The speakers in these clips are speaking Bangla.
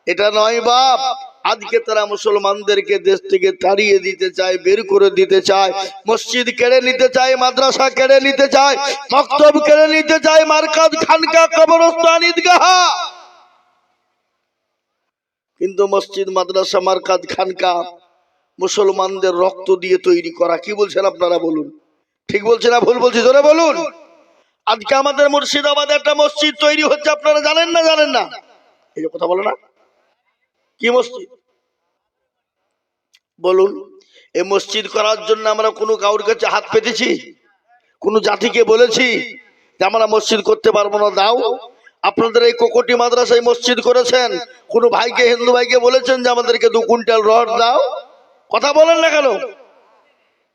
এটা নয় বাপ। আজকে তারা মুসলমানদেরকে দেশ থেকে তাড়িয়ে দিতে চায়, বের করে দিতে চায়, মসজিদ কেড়ে নিতে চায়, মাদ্রাসা কেড়ে নিতে চায়, মক্তব কেড়ে নিতে চায়, মারকাজ, খানকা, কবরস্থান, ঈদগাহ। কিন্তু মসজিদ, মাদ্রাসা, মারকাজ, খানকা মুসলমানদের রক্ত দিয়ে তৈরি করা। কি বলছেন আপনারা বলুন? ঠিক বলছি না ভুল বলছি? জোরে বলুন। আজকে আমাদের মুর্শিদাবাদে একটা মসজিদ তৈরি হচ্ছে, আপনারা জানেন না? জানেন না? এই যে কথা বলো না, কি মসজিদ বলুন? এই মসজিদ করার জন্য আমরা কোনো কাউর কাছে হাত পেতেছি? কোন জাতিকে বলেছি যে আমরা মসজিদ করতে পারবো না, দাও? আপনাদের এই কোকটি মাদ্রাসায় মসজিদ করেছেন, কোন ভাইকে, হিন্দু ভাইকে বলেছেন যে আমাদেরকে 2 কুইন্টাল রড দাও? কথা বলেন না কেন?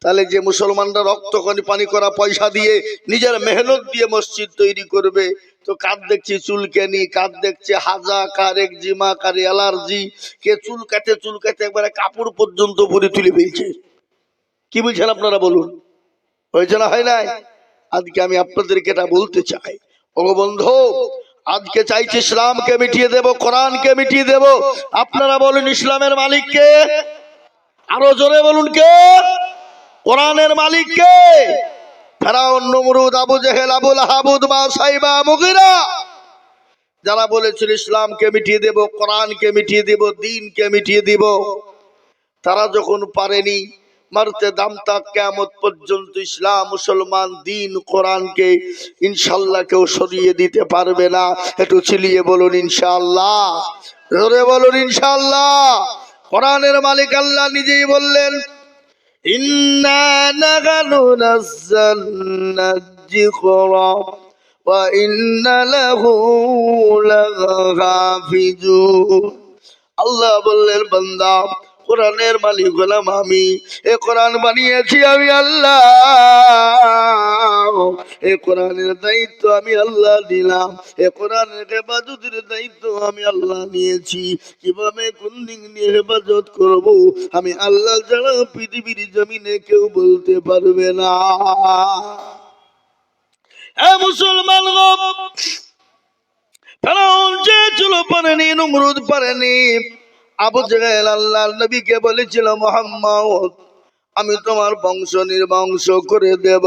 তাহলে যে মুসলমানরা রক্ত পানি করা পয়সা দিয়ে, নিজের মেহনত দিয়ে মসজিদ তৈরি করবে, তো কার দেখছি চুলকানি, কার দেখছে হাজা, কার একজিমা, কার অ্যালার্জি, কে চুল কাটে একবারে কাপড় পর্যন্ত পরে তুলে ফেলছে। কি বলছেন আপনারা বলুন? হয়েছে না হয় নাই? আজকে আমি আপনাদেরকে এটা বলতে চাই, ও বন্ধু, আজকে চাইছি ইসলামকে মিটিয়ে দেব, কোরআনকে মিটিয়ে দেব। আপনারা বলুন ইসলামের মালিক কে? আরো জোরে বলুন কে? কোরআনের মালিক কে? ফেরাউন, নমরুদ, আবু জেহেল, আবু লাহাব, উতবা, সাইবা, মুগীরা, যারা বলেছিল ইসলামকে মিটিয়ে দেব, কোরআনকে মিটিয়ে দেব, দ্বীনকে মিটিয়ে দেব, তারা যখন পারেনি মারতে দাম তাক কিয়ামত পর্যন্ত ইসলাম, মুসলমান, দ্বীন, কোরআনকে ইনশাআল্লাহ কেউ সরিয়ে দিতে পারবে না। একটু চিলিয়ে বলুন ইনশাআল্লাহ, জোরে বলুন ইনশাআল্লাহ। কোরআনের মালিক আল্লাহ নিজেই বললেন, ইন্না নাহনু নাযালনা যিকরা ওয়া ইন্না লাহু লাহাফিজুন। আল্লাহ বললেন, বান্দা, কোরআনের মালিক হলাম আমি, এ কোরআন বানিয়েছি আমি আল্লাহ, এ কোরআনের দায়িত্ব আমি আল্লাহ দিলাম, এ কোরআনের হেফাজতের দায়িত্ব আমি আল্লাহ নিয়েছি। কিভাবে, কোন দিক নিয়ে হেফাজত করব, আমি আল্লাহ ছাড়া পৃথিবীর জমিনে কেউ বলতে পারবে না। এ মুসলমান, ফেরাউন চেয়েছিল, পারেনি, নমরুদ পারেনি, আবু জেহেল আল্লাহর নবীকে বলেছিল, মুহাম্মদ, আমি তোমার বংশ নির্বংশ করে দেব,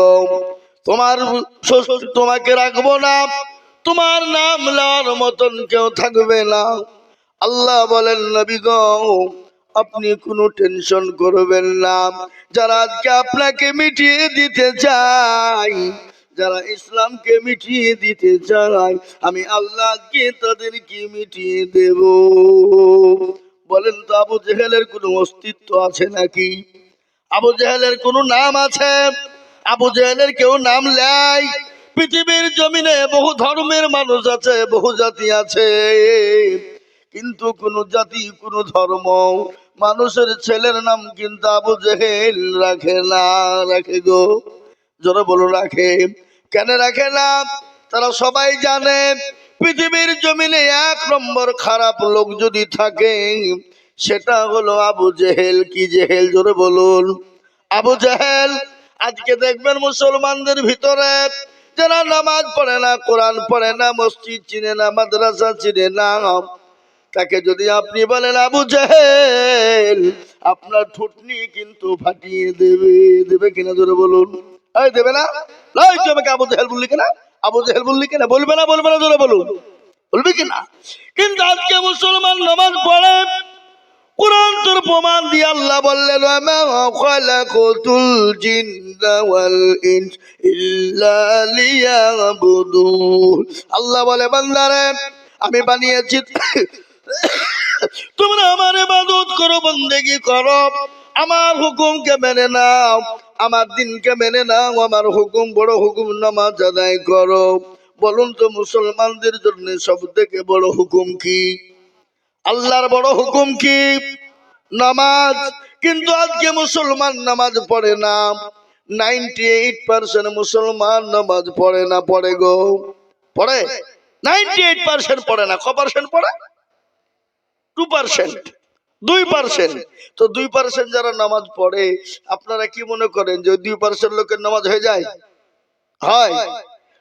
তোমাকে রাখবো না, তোমার নাম লওয়ার মতন কেউ থাকবে না। আল্লাহ বলেন, নবী গো, আপনি কোনো টেনশন করবেন না। যারা আজকে আপনাকে মিটিয়ে দিতে চায়, যারা ইসলামকে মিটিয়ে দিতে চায়, আমি আল্লাহকে তাদেরকে মিটিয়ে দেব। বলেন তো, আবু জেহেলের কোনো অস্তিত্ব আছে নাকি? আবু জেহেলের কোনো নাম আছে? আবু জেহেলের কেউ নাম নেয়? পৃথিবীর জমিনে বহু ধর্মের মানুষ আছে, বহু জাতি আছে, কিন্তু কোন জাতি, কোন ধর্ম মানুষের ছেলের নাম কিন্তু আবু জেহেল রাখে না। রাখে গো? জোরে বলো, রাখে? কেন রাখে না? তারা সবাই জানে, পৃথিবীর জমিনে 1 নম্বর খারাপ লোক যদি থাকে, সেটা হলো আবু জেহেল। কি জেহেল? জোরে বলুন, আবু জেহেল। আজকে দেখবেন মুসলমানদের ভিতরে যারা নামাজ পড়ে না, কোরআন পড়ে না, মসজিদ চিনে না, মাদ্রাসা চিনে না, তাকে যদি আপনি বলেন আবু জেহেল, আপনার ঠুটনি কিন্তু ফাটিয়ে দেবে। দেবে কিনা? জোরে বলুন। এই দেবে না? লাই, তুমি আমাকে আবু জেহেল বললি কেনা? আবু জেহেল বললি কেনা? বলবে না? বলবে না? জোরে বলুন, বলবে কিনা? কিন্তু আজকে মুসলমান নামাজ পড়ে, কুরআন তোর প্রমাণ দিয়ে আল্লাহ বললেন, ওয়া খালাকাতুল জিন্না ওয়াল ইনস ইল্লা লিয়াবুদুন। আল্লাহ বলে, বান্দারে, আমি বানিয়েছি তোমরা আমার ইবাদত করো, বন্দেগী করো, আমার হুকুমকে মেনে নাও, আমার দিনকে মেনে নাও, আমার হুকুম বড় হুকুম, নামাজ আদায় করো। বলুন তো, মুসলমানদের জন্য সব থেকে বড় হুকুম কি? আল্লাহর বড় হুকুম কি? নামাজ। কিন্তু আজকে মুসলমান নামাজ পড়ে না। 98% মুসলমান নামাজ পড়ে না। পড়ে গো? পড়ে? 98% পড়ে না। কত পার্সেন্ট পড়ে? 2%, 2%। তো 2% যারা নামাজ পড়ে, আপনারা কি মনে করেন যে 2% লোকের নামাজ হয়ে যায়? হয়?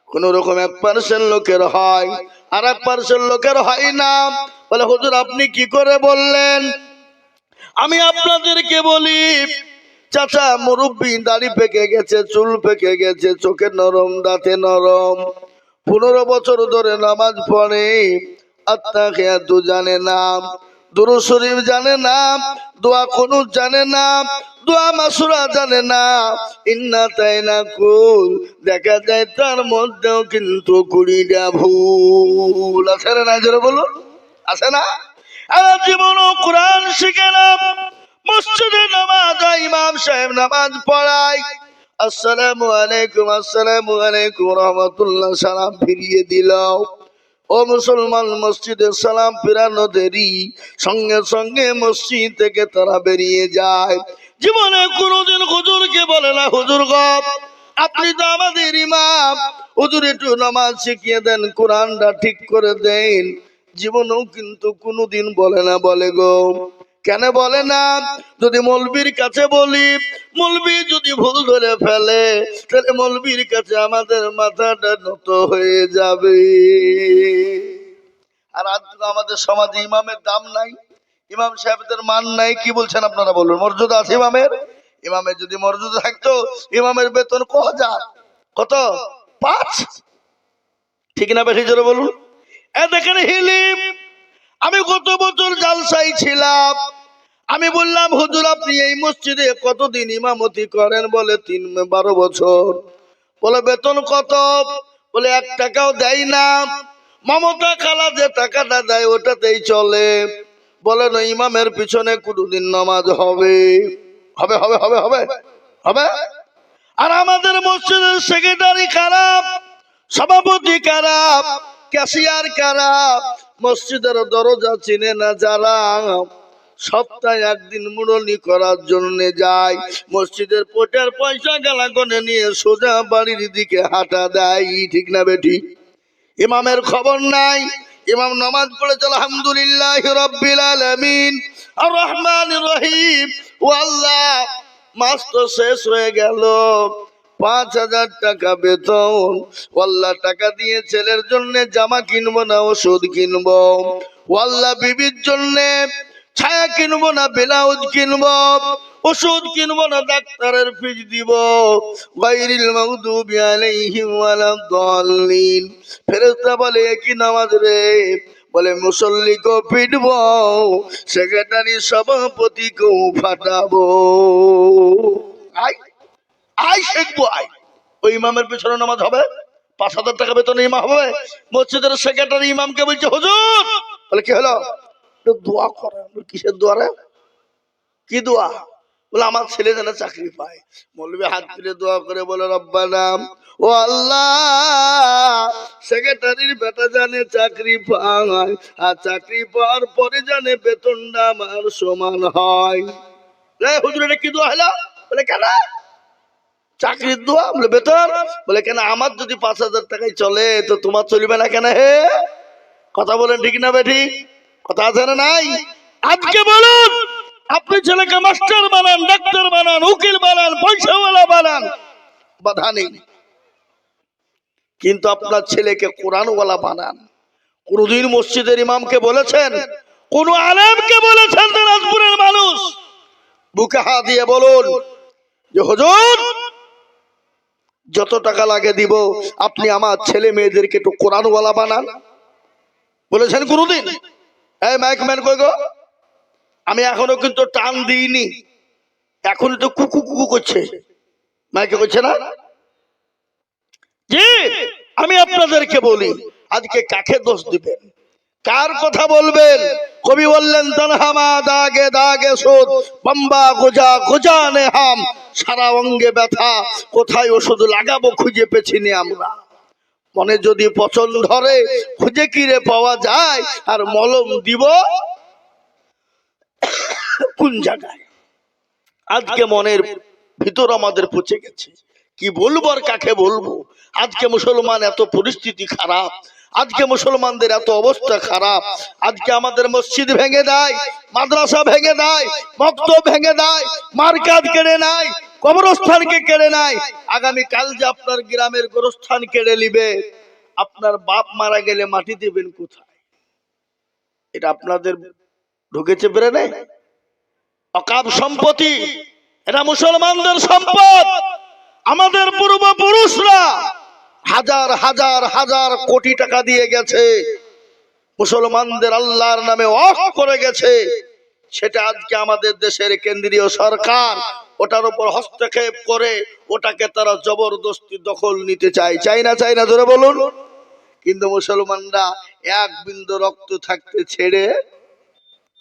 কোন রকম 1% লোকের হয়, আর 1% লোকের হয় না। বলে হুজুর আপনি কি করে বললেন? আমি আপনাদেরকে বলি, চাচা মুরব্বী, দাড়ি পেকে গেছে, চুল পেকে গেছে, চোখে নরম, দাঁতে নরম, 15 বছর ধরে নামাজ পড়ে, আত্তাহিয়াতু জানে না, দুরূদ শরীফ জানে না, দোয়া কুনুত জানে না, দোয়া মাসুরা জানে না, ইন্না তাইনা কুল, দেখা যায় তার মধ্যেও কিন্তু 20টা ভুল আছে না? জোরে বলুন, আছে না? আর জীবনও কোরআন শিখে না, মসজিদে নামাজ হয়, ইমাম সাহেব নামাজ পড়ায়, আসসালামু আলাইকুম রহমতুল্লাহ, সালাম ফিরিয়ে দিল। ও মুসলমান, মসজিদে সালাম ফিরানো দেরি, সঙ্গে সঙ্গে মসজিদ থেকে তারা বেরিয়ে যায়। জীবনে কোনোদিন হুজুরকে বলে না, হুজুর গো আপনি তো আমাদের ইমাম, হুজুর একটু নামাজ শিখিয়ে দেন, কোরআনটা ঠিক করে দেন। জীবনেও কিন্তু কোনোদিন বলে না। বলে গো, কেন বলে না? যদি মৌলবীর কাছে বলি, মৌলবী যদি ভুল ধরে ফেলে, তাহলে মৌলবীর কাছে আমাদের মাথাটা নত হয়ে যাবে। আর আজ আমাদের সমাজে ইমামের দাম নাই, ইমাম সাহেবদের মান নাই। কি বলছেন আপনারা বলুন? মর্যাদা আছে ইমামের? ইমামের যদি মর্যাদা থাকতো, ইমামের বেতন কত? 5। ঠিক না বেশি? জোরে বলুন। দেখেন হিলিম, আমি গত বছর জালসায় ছিলাম, আমি বললাম হুজুর আপনি এই মসজিদে কতদিন ইমামতি করেন? বলে 12 বছর। বলে বেতন কত? বলে 1 টাকাও দেয় না, মমতা খালা যে টাকাটা দেয় ওটাতেই চলে। বলে না, ইমামের পিছনে কোনদিন নামাজ হবে? হবে হবে হবে হবে হবে। আর আমাদের মসজিদের সেক্রেটারি খারাপ, সভাপতি খারাপ, ক্যাশিয়ার খারাপ, মসজিদের দরজা চিনে না যারা, সপ্তাহে একদিন মুরলি করার জন্য যায়, মসজিদের পোটার পয়সা গালা গনে নিয়ে সোজা বাড়ির দিকে হাঁটা দেয়। ঠিক না বেঠি? ইমামের খবর নাই। ইমাম নামাজ পড়েছে আলহামদুলিল্লাহ রাব্বিল আলামিন আর রহমানির রহিম, ও আল্লাহ মাস তো শেষ হয়ে গেল, 5000 টাকা বেতন, আল্লাহ টাকা দিয়ে ছেলের জন্য জামা কিনবো না ওষুধ কিনবো, আল্লাহ বিবির জন্য ছায়া কিনবো না ব্লাউজ কিনবো, ওষুধ কিনবো না ডাক্তারের ফিস দিব, গায়রিল মাগদুবি আলাইহিম ওয়ালাদ-দাল্লিন। ফেরেশতা বলে কি নামাজ রে? বলে মুসল্লিকেও পিটবো, সেক্রেটারি সভাপতিকেও ফাটাবো। আই আই শিখবো আই। ওই ইমামের পেছনে নামাজ হবে? 5000 টাকা বেতনে ইমাম হবে? মসজিদের সেক্রেটারি ইমামকে বলছে হুজুর, বলে কি হলো? দোয়া করেন। কিসের দোয়া রে? কি দোয়া? বলে আমার ছেলে যেন চাকরি পায়। মৌলবি হাত তুলে দোয়া করে বলে রব্বানা, ও আল্লাহ সেক্রেটারির বেটা জানে চাকরি পায়, আর চাকরি পাওয়ার পরে জানে বেতনটা আমার সমান হয়। হুজুর এটা কি দোয়া হলো? বলে কেন? চাকরির দোয়া। বলে বেতন? বলে কেন আমার যদি 5000 টাকায় চলে তো তোমার চলবে না কেন? হে কথা বলেন ঠিক না বেঠি? কথা আছে না নাই? আজকে বলুন, আপনি ছেলেকে মাস্টার বানান, ডাক্তার বানান, উকিল বানান, পয়সাওয়ালা বানান, বাধা নেই, কিন্তু আপনার ছেলেকে কোরআনওয়ালা বানান। কোনদিন মসজিদের ইমামকে বলেছেন, কোন আলেমকে বলেছেন দিনাজপুরের মানুষ বুকে হাত দিয়ে বলুন যে হুজুর যত টাকা লাগে দিব, আপনি আমার ছেলে মেয়েদেরকে একটু কোরআনওয়ালা বানান? বলেছেন কোনদিন? এই মাইকম্যান কই গো? আমি এখনো কিন্তু টান দিইনি, এখন তো কুকু কুকু করছে, মাইকে করছে না? জি, আমি আপনাদেরকে বলি, আজকে কাকে দোষ দিবেন, কার কথা বলবেন? কবি বললেন তনহামা দাগে দাগে সুদ, বাম্বা গোজা গোজা নে হাম, সারা অঙ্গে ব্যথা, কোথায় ওষুধ লাগাবো খুঁজে পেছিনি আমরা। মনে যদি পছন্দ ধরে খুঁজে কিরে পাওয়া যায়, আর মলম দিব কোন জায়গায়? আজকে মনের ভিতর আমাদের পচে গেছে, কি বলবো আর কাকে বলবো? আজকে মুসলমান এত পরিস্থিতি খারাপ, আজকে মুসলমানদের এত অবস্থা খারাপ। আজকে আমাদের মসজিদ ভেঙে দেয়, মাদ্রাসা ভেঙে দেয়, মক্তব ভেঙে দেয়, মার্কাত কেড়ে নেয়, কবরস্থানকে কেড়ে নেয়। আগামী কাল যে আপনার গ্রামের গোরস্থান কেড়ে নিবে, আপনার বাপ মারা গেলে মাটি দেবেন কোথায়? এটা আপনাদের ঢুকেছে ব্রেনে? অকাপ সম্পত্তি, এটা মুসলমানদের সম্পদ। আমাদের পূর্বপুরুষরা হাজার হাজার হাজার কোটি টাকা দিয়ে গেছে, মুসলমানদের আল্লাহর নামে ওয়াকফ করে গেছে। সেটা আজকে আমাদের দেশের কেন্দ্রীয় সরকার ওটার উপর হস্তক্ষেপ করে ওটাকে তারা জবরদস্তি দখল নিতে চায়। চাই না? চাই না? জোরে বলুন। কিন্তু মুসলমানরা এক বিন্দু রক্ত থাকতে ছেড়ে,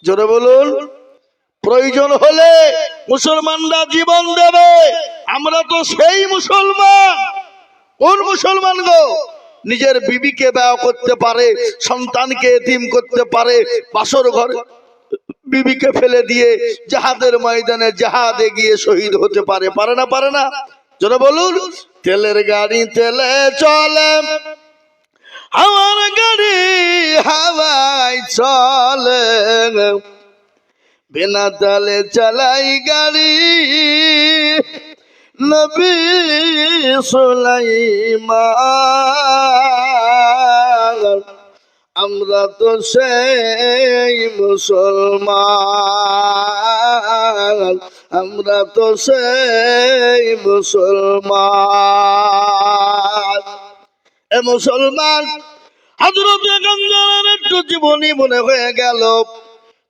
জোরে বলুন, প্রয়োজন হলে মুসলমানরা জীবন দেবে। আমরা তো সেই মুসলমান। কোন মুসলমান গো নিজের বিবিকে বিয়ে করতে পারে, সন্তানকে এতিম করতে পারে, বাসর ঘরে বিবিকে ফেলে দিয়ে জাহাদের ময়দানে জাহাদে গিয়ে শহীদ হতে পারে? পারে না? পারে না? যারা বলুন। তেলের গাড়ি তেলে চলে, আমার গাড়ি হাওয়ায় চলে, বিনা তালে চালাই গাড়ি নবী সুলাইমান। আমরা তো সেই মুসলমান, আমরা তো সেই মুসলমান। এ মুসলমান, হযরত গাঞ্জার একটু জীবনী মনে হয়ে গেল।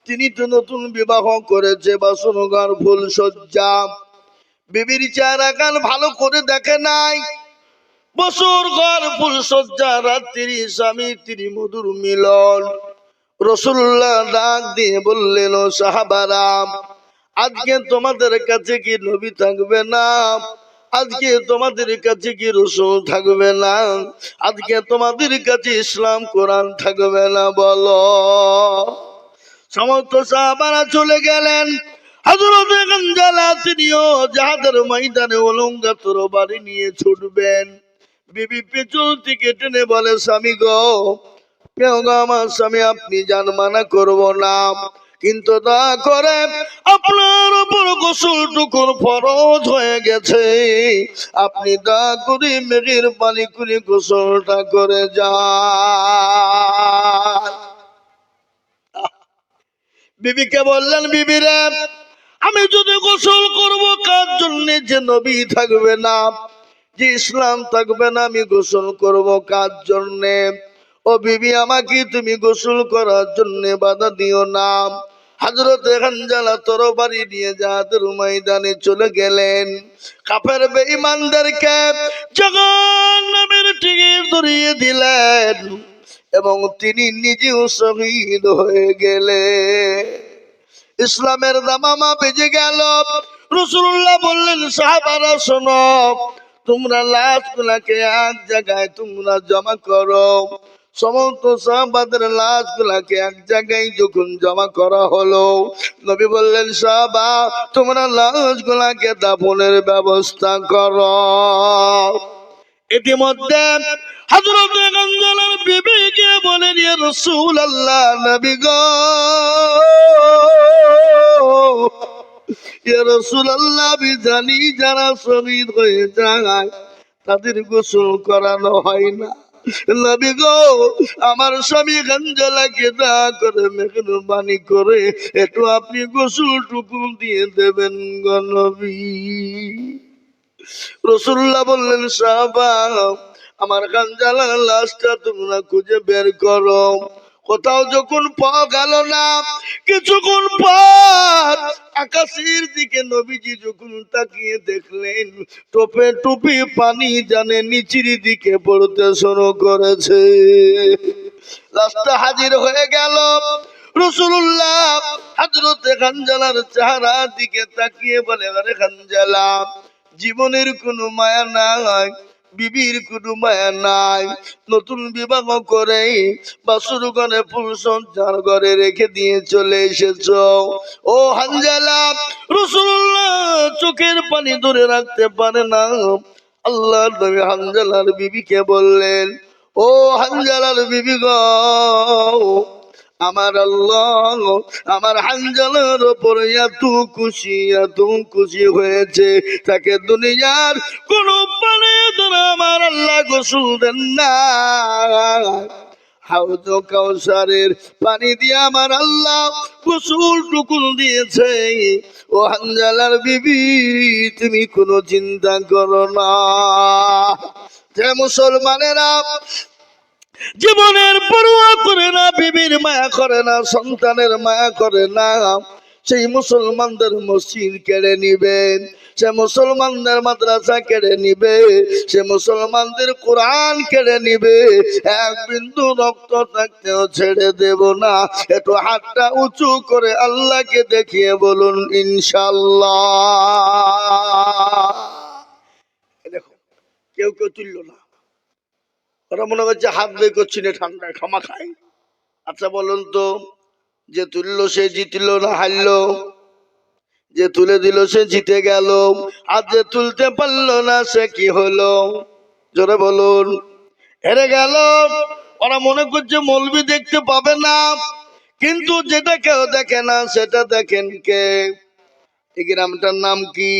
তিনি তো নতুন বিবাহ করেছে, বাসনঘর ফুল সজ্জা, বিবির চেহারা কান ভালো করে দেখে নাই। বছর ঘর ফুল সজ্জা, রাত্রি স্বামী তিনি মধুর মিলন। রাসূলুল্লাহ ডাক দিয়ে বললেন, ও সাহাবারা, আজকে তোমাদের কাছে কি নবী থাকবে না? আজকে তোমাদের কাছে কি রাসূল থাকবে না? আজকে তোমাদের কাছে ইসলাম কোরআন থাকবে না? বলো। সমস্ত সাহাবারা চলে গেলেন। হযরত গাঞ্জালা তিনিও জাহাদের ময়দানে উলঙ্গা তরবারি নিয়ে ছুটবেন। বিবি পেছন থেকে টেনে বলে, স্বামী গো, আমার স্বামী, আপনি যান, মানা করব না, কিন্তু দয়া করে আপনার উপর গোসলটুকুন ফরজ হয়ে গেছে, আপনি দয়া করে মেঘের পানি করে গোসলটা করে যান। বিবিকে বললেন, বিবি রে, আমি যদি গোসল করব কার জন্য? যে নবী থাকবে না, যে ইসলাম থাকবে না, আমি গোসল করব কার জন্য? ও বিবি, আমাকে তুমি গোসল করার জন্য বাধা দিও না। হযরত হানজালা তরবারি নিয়ে জাহাদের ময়দানে চলে গেলেন। কাফের বেঈমানদেরকে জাহান্নামের টিকিট ধরিয়ে দিলেন এবং তিনি নিজেও শহীদ হয়ে গেলেন। ইসলামের দামামা বেজে গেল। রাসূলুল্লাহ বললেন, সাহাবারা শোনো, তোমরা লাশগুলাকে এক জায়গায় তোমরা জমা করো। সমস্ত সাহাবাদের লাশগুলাকে এক জায়গায় যখন জমা করা হলো, নবী বললেন, সাহাবা, তোমরা লাশগুলাকে দাফনের ব্যবস্থা করো। ইতিমধ্যে হযরত গাঞ্জালার বিবিকে বলেন, ইয়া রাসূলুল্লাহ, নবী গো, ইয়া রাসূলুল্লাহ, আমি জানি যারা শহীদ হয়ে যায় তাদের গোসল করানো হয় না। নবী গো, আমার স্বামী গাঞ্জালাকে দয়া করে মেহরবানি করে একটু আপনি গোসলটুকু দিয়ে দেবেন গো নবী। রাসূলুল্লাহ বললেন, সাহাবা, আমার গাঞ্জালার লাশটা তোমরা খুঁজে বের করো। কোথাও যখন পাওয়া গেল না, কিছুক্ষণ পর আকাশের দিকে নবীজি যখন তাকিয়ে দেখলেন, টোপে টুপি পানি জানে নিচের দিকে পড়তে শুরু করেছে। লাশটা হাজির হয়ে গেল। রাসূলুল্লাহ হযরত গাঞ্জালার চেহারার দিকে তাকিয়ে বলে, আরে গাঞ্জালা, জীবনের কোনো মায়া নাই, বিবির কোনো মায়া নাই, নতুন বিবাহ করে বাসুর ঘরে ফুল সজ্জার ঘরে রেখে দিয়ে চলে এসেছো। ও হানজালা, রাসূলুল্লাহ চোখের পানি ধরে রাখতে পারে না। আল্লাহর নবী হানজালার বিবিকে বললেন, ও হানজালার বিবি গো, আমার আল্লাহ আমার হানজালার উপর এত খুশি হয়েছে, তাকে দুনিয়ার কোন পানি দ্বারা আমার আল্লাহ গোসল দেন না। হাউজ কাউসারের পানি দিয়ে আমার আল্লাহ গোসল টুকুন দিয়েছে। ও হানজালার বিবি, তুমি কোনো চিন্তা করো না। যে মুসলমানেরা জীবনের পরোয়া করে না, বিবির মায়া করে না, সন্তানের মায়া করে না, সেই মুসলমানদের মসজিদ কেড়ে নিবেন, সে মুসলমানদের মাদ্রাসা কেড়ে নিবে, সে মুসলমানদের কোরআন কেড়ে নিবে, এক বিন্দু রক্ত থাকতেও ছেড়ে দেব না। একটু হাতটা উঁচু করে আল্লাহকে দেখিয়ে বলুন ইনশাআল্লাহ। দেখো কেউ কেউ তুলল না, ওরা মনে করছে হাত বের করছি না, ঠান্ডায় ক্ষমা খাই। আচ্ছা বলুন তো, যে তুললো সে জিতলো না হারলো? যে তুলে দিল সে জিতে গেল, আর যে তুলতে পারলো না সে কি হলো? জোরে বলুন। হেরে গেল। ওরা মনে করছে মৌলবি দেখতে পাবে না, কিন্তু যেটা কেউ দেখে না সেটা দেখেন কে? এই গ্রামটার নাম কি?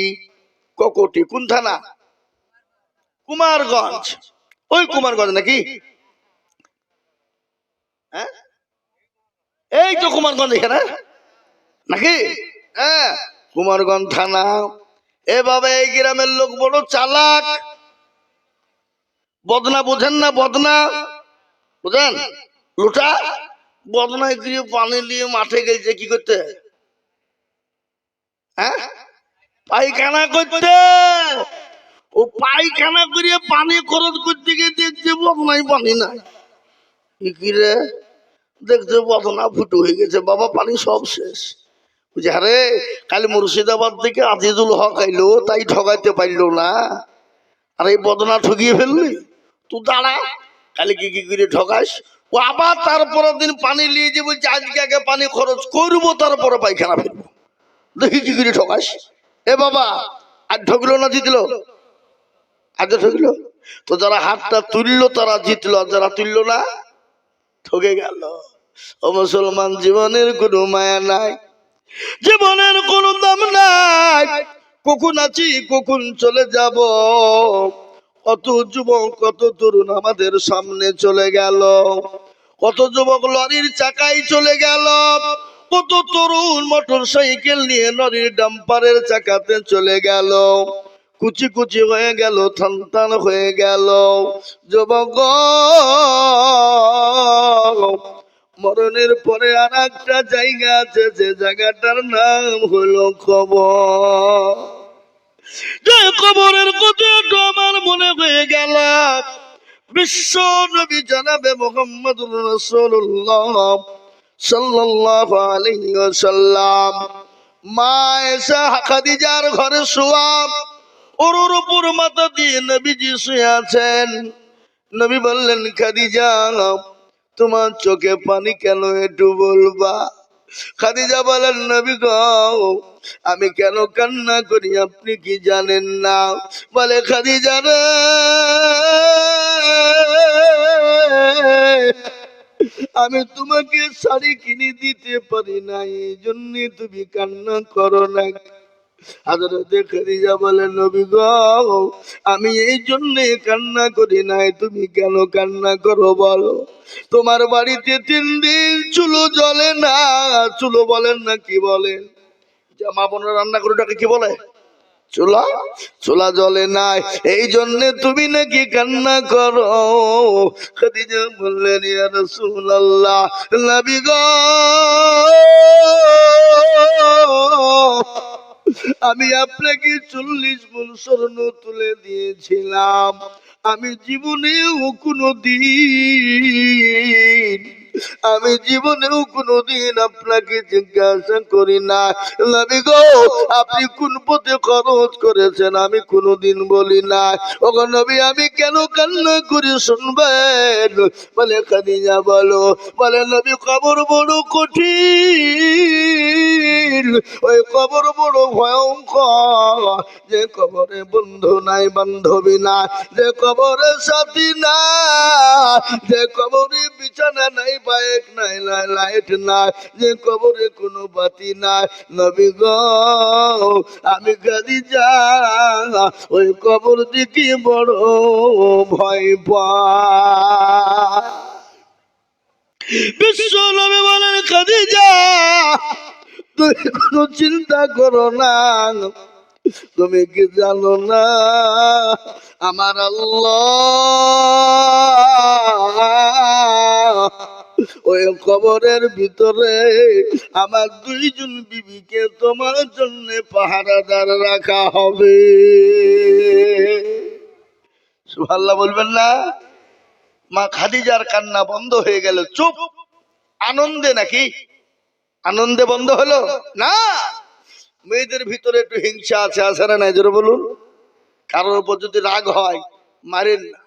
ককটি। কোন থানা? কুমারগঞ্জ। ওই কুমারগঞ্জ নাকি? হ্যাঁ, এই তো কুমারগঞ্জ এখানে নাকি? হ্যাঁ, কুমারগঞ্জ থানা। এভাবে এই গ্রামের লোক বড় চালাক। বদনা বুঝেন না? বদনা বুঝেন? লুটা বদনায় দিয়ে পানি নিয়ে মাঠে গেছে কি করতে? হ্যাঁ, পায়খানা করতে। ও পায়খানা করে পানি খরচ করতে গিয়ে দেখছে বদনায় পানি নাই। কি রে? দেখছে বদনা ফুটো হয়ে গেছে, বাবা পানি সব শেষ। বুঝে আরে কাল মুর্শিদাবাদ থেকে আজিজুল হক আইলো, তাই ঠগাইতে পারলো না। আর এই বদনা ঠগিয়ে ফেললি তুই, দাঁড়া কালি কি কি করে ঠগাস। ও আবার তারপরের দিন পানি নিয়ে যে বলছে আজকে আগে পানি খরচ করবো তারপরে পায়খানা ফেলবো। দেখি কি করে ঠগাস। এ বাবা, আর ঠকলো না জিতলো? আগে ঠকলো তো। যারা হাতটা তুললো তারা জিতলো, আর যারা তুললো না ঠকে গেল। ও মুসলমান, জীবনের কোনো মায়া নাই, জীবনের কোনো দাম নাই। কখন আছি কখন চলে যাব। কত যুবক কত তরুণ আমাদের সামনে চলে গেল, কত যুবক লরির চাকায় চলে গেল, কত তরুণ মোটর সাইকেল নিয়ে লরির ডাম্পারের চাকাতে চলে গেল, কুচি কুচি হয়ে গেল, থান হয়ে গেল। যুবক, মরণের পরে আর একটা জায়গা আছে, যে জায়গাটার নাম হলো কবর। যে কবরের কথা আমার মনে হয়ে গেল। বিশ্ব নবী জনাবে মুহাম্মদুর রাসূলুল্লাহ সাল্লাল্লাহু আলাইহি ওয়াসাল্লাম মা এসা খাদিজার ঘরে শোয়া, ওর উপর মাথা দিয়ে নবীজি শুয়ে আছেন। নবী বললেন, খাদিজা তোমার চোখে পানি কেন, একটু বলবা? খাদিজা বলেন, নবী গো আমি কেন কান্না করি আপনি কি জানেন না? বলে, খাদিজা রে আমি তোমাকে শাড়ি কিনে দিতে পারি না, এই জন্য তুমি কান্না করো না। হযরত খাদিজা বলেন, নবী গো আমি এই জন্য কান্না করি নাই, তুমি কেন কান্না করো বলো? তোমার বাড়িতে 3 দিন চুলো জ্বলে না। চুলো বলেন না কি বলেন? মা বোনের রান্না করে ওটাকে কি বলে? চুলা। চুলা জ্বলে নাই, এই জন্য তুমি নাকি কান্না করো। খাদিজা বললেন, ইয়া রাসূলুল্লাহ, নবী গো আমি আপনাকে 40 মণ স্বর্ণ তুলে দিয়েছিলাম, আমি জীবনেও কোনোদিন আপনাকে জিজ্ঞাসা করি না, নবী গো আপনি কোন পথে খরচ করেছেন আমি কোনোদিন বলি না। ওগো নবী আমি কেন কান্না করি শুনবেন? বলে, খাদিজা বলো। বলে, নবী কবর বড় কঠিন, ওই কবর বড় ভয়ঙ্কর, যে কবরে বন্ধু নাই বান্ধবী না, যে কবরে সাথী না, যে কবরে বিছানা নাই, বাইক নাই, লাইট নাই, যে কবরে কোনো বাতি নাই। নবী গো আমি খাদিজা ওই কবর দিকে বড় ভয় পাই। বিশ্ব নবী বলেন খাদিজা তুমি কোনো চিন্তা করো না, তুমি কি জানো না আমার আল্লাহ ওই কবরের ভিতরে আমার দুইজন বিবিকে তোমার জন্য পাহারাদার রাখা হবে। সুবহানাল্লাহ বলবেন না? মা খাদিজার কান্না বন্ধ হয়ে গেল। চুপ। আনন্দে নাকি? আনন্দে বন্ধ হলো না। মেয়েদের ভিতরে একটু হিংসা আছে, আছে না নাই? জোরে বলুন। কারোর উপর যদি রাগ হয় মারেন না,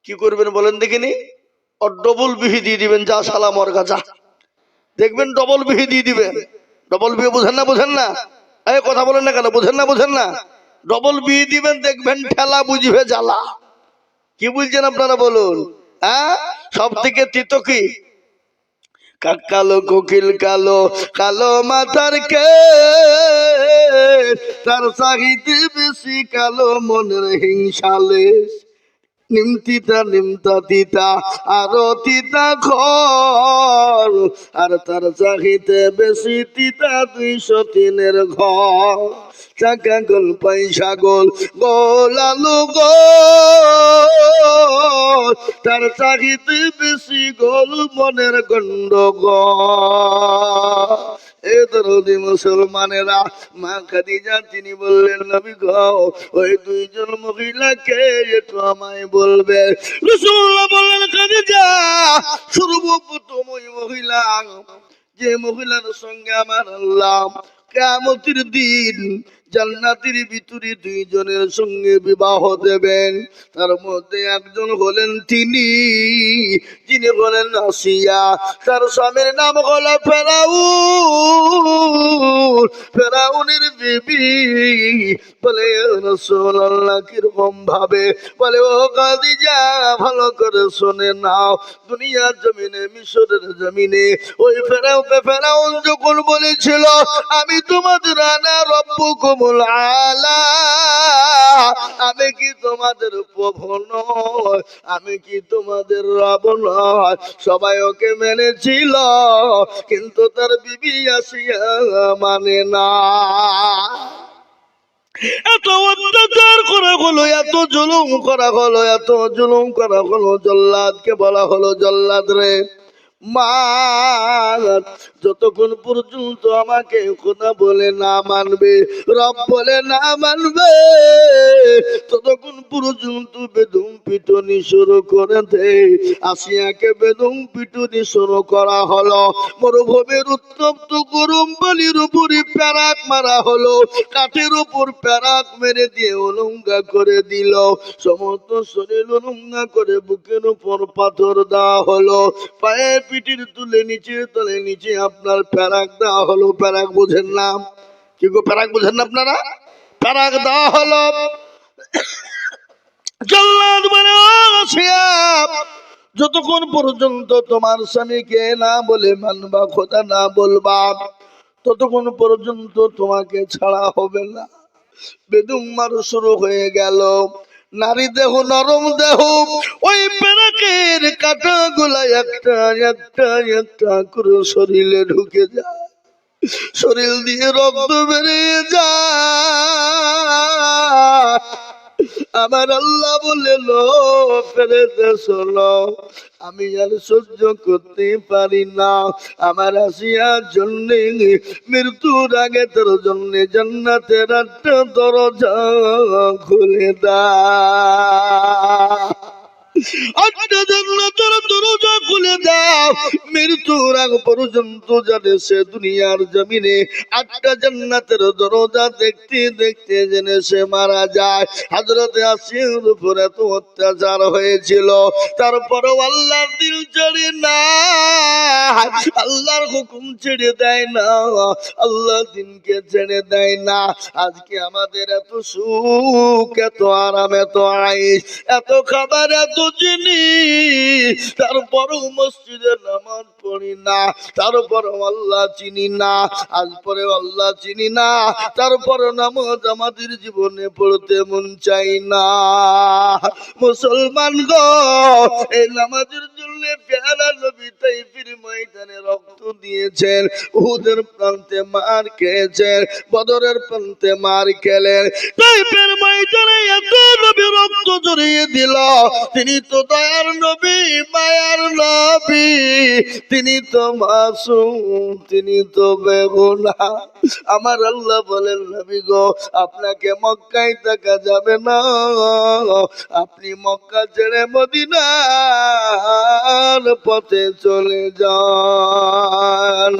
কি করবেন বলেন দেখিনি? ওর ডবল বিহি দিয়ে দিবেন, যা সালাম ওর গাছা, দেখবেন ডবল বিহি দিয়ে দিবেন। ডবল বিহি বুঝেন না? বুঝেন না? এই কথা বলেন না কেন? বুঝেন না? বুঝেন না? ডবল বিহি দিবেন, দেখবেন ঠেলা বুঝবে জ্বালা। কি বুঝছেন আপনারা বলুন? হ্যাঁ, সব থেকে তিতো কি? কালো কোকিল কালো, কালো মাথার কে, তার চাহিদা বেশি কালো মনের হিংসালে। নিমতিতা নিমতা তিতা আরো তিতা ঘর, আর তার চাহিদা বেশি তিতা 203 ঘর। টাকা গোল পয়সা গোল, গোল আলু গোল, তার চাহিদা বেশি গোল মনের গন্ডগোল। এ দরদি মুসলমানেরা, মা খাদিজা তিনি বললেন নবী গো ওই দুইজন মহিলাকে একটু আমায় বলবে। রাসূলুল্লাহ বললেন খাদিজা সর্বপ্রথম ওই মহিলা, যে মহিলার সঙ্গে আমার আল্লাহ কিয়ামতের দিন জান্নাতের ভিতরে দুইজনের সঙ্গে বিবাহ দেবেন, তার মধ্যে একজন হলেন তিনি, যিনি হলেন আসিয়া। তার স্বামীর নাম হলো ফেরাউন, ফেরাউনের বিবি। বলে রাসূলুল্লাহ কিরকম ভাবে? বলে ও খাদিজা ভালো করে শুনে নাও, দুনিয়ার জমিনে মিশরের জমিনে ওই ফেরাউন যখন বলেছিল আমি তোমাদের আনা রব্বুকুমুল আলা, আমি কি তোমাদের প্রভু নয়, আমি কি তোমাদের রব নয়, সবাই ওকে মেনেছিল, কিন্তু তার বিবি আসিয়া মানে না। এত অত্যাচার করা হলো, এত জুলুম করা হলো, এত জুলুম করা হলো, জল্লাদকে বলা হলো জল্লাদ রে মা, যতক্ষণ পর্যন্ত আমাকে খোদা বলে না মানবে, রব বলে না মানবে, ততক্ষণ পর্যন্ত বেদম পিটুনি শুরু করে দে। আসিয়াকে বেদম পিটুনি শুরু করা হলো। মরুভূমির উত্তপ্ত গরম বালির উপরে প্যারাক মারা হলো, কাঠের উপর প্যারাক মেরে দিয়ে উলঙ্গা করে দিল, সমস্ত শরীর উলঙ্গা করে বুকের উপর পাথর দেওয়া হলো, পায়ে পিঠির তুলে নিচে তলে নিচে আপনার প্যারাক দেওয়া হলো। প্যারাক বোঝেন না? কি গো প্যারাক বোঝেন না আপনারা? প্যারাক দেওয়া হলো। জল্লাদ বলে আসিয়া যতক্ষণ পর্যন্ত তোমার স্বামীকে না বলে মানবা, খোদা না বলবা, ততক্ষণ পর্যন্ত তোমাকে ছাড়া হবে না। বেদম মারু শুরু হয়ে গেল। নারী দেহ নরম দেহ, ওই প্যারাকের কাটা গুলা একটা একটা একটা করে শরীরে ঢুকে যায়, শরীর দিয়ে রক্ত বেরিয়ে যায়। আমার আল্লাহ বললেন ফেরেশতা শোনো, আমি আর সহ্য করতে পারি না, আমার আসিয়ার জন্য মৃত্যুর আগে তোর জন্য জান্নাতের 8টা দরজা খুলে দাও, 8টা জান্নাতের দরজা খুলে দাও। মৃত্যুর আগ পর্যন্ত যাতে সে দুনিয়ার জমিনে 8টা জান্নাতের দরজা দেখতে দেখতে জেনে সে মারা যায়। হযরতে আসিয়ার উপর এত অত্যাচার হয়েছিল, তারপরেও আল্লাহর দিল ছেড়ে না, আল্লাহর হুকুম ছেড়ে দেয় না, আল্লাহ দিনকে ছেড়ে দেয় না। আজকে আমাদের এত সুখ, এত আরাম, এত আয়েশ, এত খাবার, এত জিনিস, তারপরেও মসজিদে নামাজ পড়ি না, তারপরেও আল্লাহ চিনি না, আজ পরে আল্লাহ চিনি না, তারপরে নামাজ আমাদের জীবনে পড়তে মন চাই না। মুসলমান গো, এই নামাজের জন্য জন্য পেয়ারা নবী তাইফের ময়দানে রক্ত দিয়েছেন, উহুদের প্রান্তে মার খেয়েছেন, বদরের প্রান্তে মার খেলেন, তাইফের ময়দানে এত নবী রক্ত জড়িয়ে দিল। তিনি তো দয়ার নবী, মায়ার নবী, তিনি তো মাসুম, তিনি তো বেগুনাহ। আমার আল্লাহ বলেন, নবী গো, আপনাকে মক্কায় থাকা যাবে না, আপনি মক্কা ছেড়ে মদিনার পথে চলে যান।